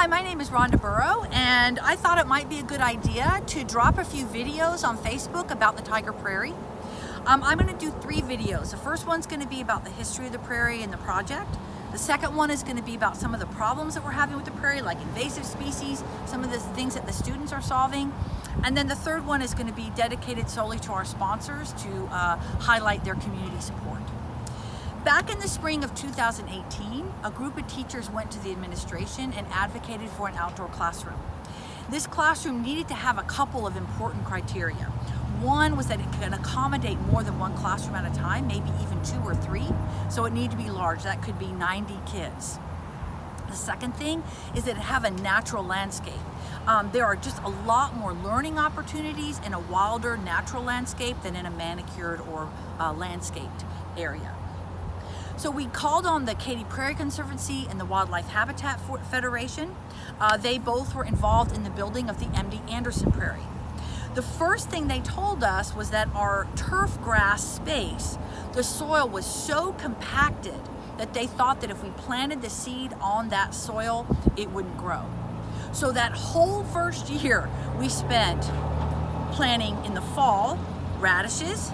Hi, my name is Rhonda Burrow, and I thought it might be a good idea to drop a few videos on Facebook about the Tiger Prairie. I'm going to do 3 videos. The first one's going to be about the history of the prairie and the project. The second one is going to be about some of the problems that we're having with the prairie, like invasive species, some of the things that the students are solving. And then the third one is going to be dedicated solely to our sponsors to highlight their community support. Back in the spring of 2018, a group of teachers went to the administration and advocated for an outdoor classroom. This classroom needed to have a couple of important criteria. One was that it could accommodate more than one classroom at a time, maybe even 2 or 3. So it needed to be large. That could be 90 kids. The second thing is that it have a natural landscape. There are just a lot more learning opportunities in a wilder natural landscape than in a manicured or landscaped area. So we called on the Katy Prairie Conservancy and the Wildlife Habitat Federation. They both were involved in the building of the MD Anderson Prairie. The first thing they told us was that our turf grass space, the soil was so compacted that they thought that if we planted the seed on that soil, it wouldn't grow. So that whole first year we spent planting in the fall radishes,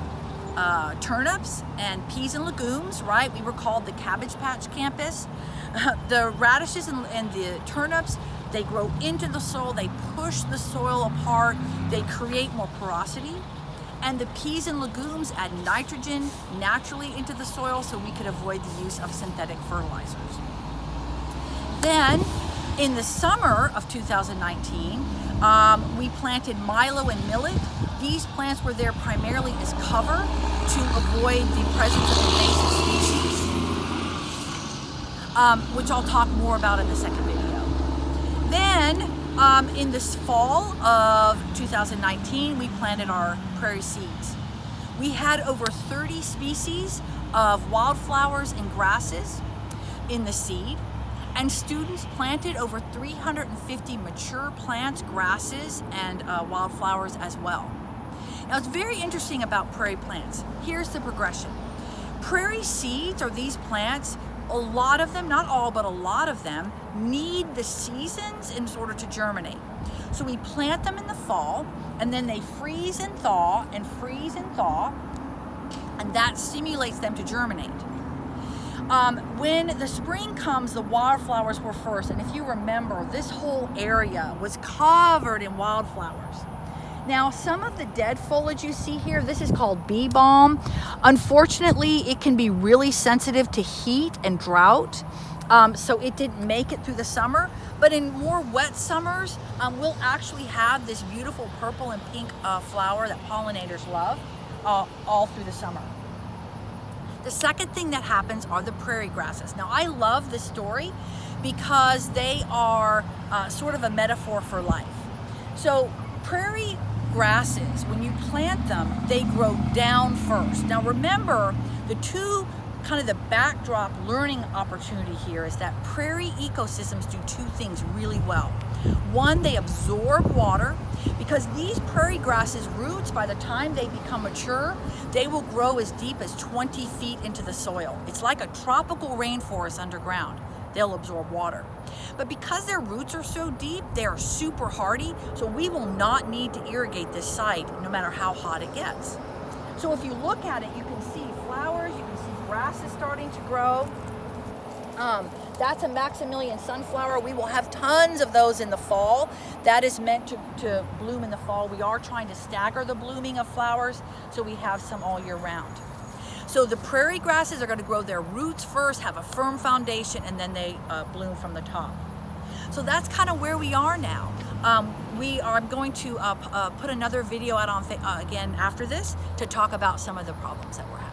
turnips and peas and legumes, right? We were called the Cabbage Patch Campus. The radishes and the turnips, they grow into the soil, they push the soil apart, they create more porosity. And the peas and legumes add nitrogen naturally into the soil so we could avoid the use of synthetic fertilizers. Then, in the summer of 2019, we planted milo and millet. These plants were there primarily as cover to avoid the presence of invasive species, which I'll talk more about in the second video. Then, in this fall of 2019, we planted our prairie seeds. We had over 30 species of wildflowers and grasses in the seed, and students planted over 350 mature plants, grasses, and wildflowers as well. Now, it's very interesting about prairie plants. Here's the progression. Prairie seeds, or these plants, a lot of them, not all, but a lot of them, need the seasons in order to germinate. So we plant them in the fall, and then they freeze and thaw, and freeze and thaw, and that stimulates them to germinate. When the spring comes, the wildflowers were first, and if you remember, this whole area was covered in wildflowers. Now, some of the dead foliage you see here, this is called bee balm. Unfortunately, it can be really sensitive to heat and drought, so it didn't make it through the summer. But in more wet summers, we'll actually have this beautiful purple and pink flower that pollinators love all through the summer. The second thing that happens are the prairie grasses. Now, I love this story because they are sort of a metaphor for life. So prairie grasses, when you plant them, they grow down first. Now remember, the two kind of the backdrop learning opportunity here is that prairie ecosystems do 2 things really well. One, they absorb water, because these prairie grasses roots, by the time they become mature, they will grow as deep as 20 feet into the soil. It's like a tropical rainforest underground. They'll absorb water. But because their roots are so deep, they are super hardy, so we will not need to irrigate this site no matter how hot it gets. So if you look at it, you can see flowers, you can see grasses starting to grow. That's a Maximilian sunflower. We will have tons of those in the fall. That is meant to bloom in the fall. We are trying to stagger the blooming of flowers so we have some all year round. So the prairie grasses are going to grow their roots first, have a firm foundation, and then they bloom from the top. So that's kind of where we are now. I'm going to put another video out on again after this to talk about some of the problems that we're having.